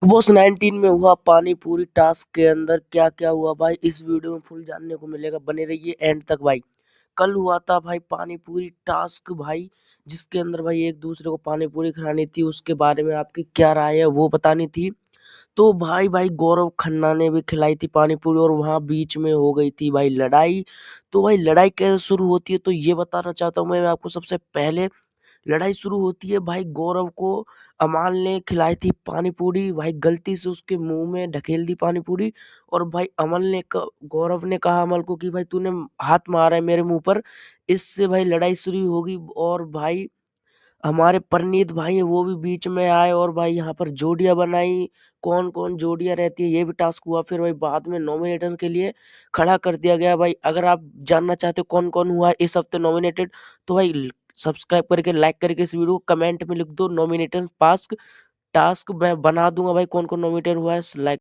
Boss 19 में हुआ पानी पूरी टास्क के अंदर क्या क्या हुआ भाई, इस वीडियो में फुल जानने को मिलेगा। बने रहिए एंड तक भाई। कल हुआ था भाई पानी पूरी टास्क भाई, जिसके अंदर भाई एक दूसरे को पानी पूरी खिलानी थी। उसके बारे में आपकी क्या राय है वो बतानी थी। तो भाई भाई गौरव खन्ना ने भी खिलाई थी पानी पूरी और वहां बीच में हो गई थी भाई लड़ाई। तो भाई लड़ाई कैसे शुरू होती है तो ये बताना चाहता हूँ मैं आपको। सबसे पहले लड़ाई शुरू होती है भाई, गौरव को अमाल ने खिलाई थी पानी पूरी भाई, गलती से उसके मुंह में ढकेल दी पानी पूरी। और भाई गौरव ने कहा अमल को कि भाई तूने हाथ मारा है मेरे मुंह पर। इससे भाई लड़ाई शुरू होगी और भाई हमारे परनीत भाई हैं वो भी बीच में आए और भाई यहाँ पर जोड़ियां बनाई। कौन कौन जोड़ियां रहती है ये भी टास्क हुआ। फिर भाई बाद में नॉमिनेटर के लिए खड़ा कर दिया गया भाई। अगर आप जानना चाहते हो कौन कौन हुआ है इस हफ्ते नॉमिनेटेड, तो भाई सब्सक्राइब करके लाइक करके इस वीडियो को कमेंट में लिख दो नॉमिनेटर पास टास्क मैं बना दूंगा भाई, कौन कौन नॉमिनेटेड हुआ है लाइक।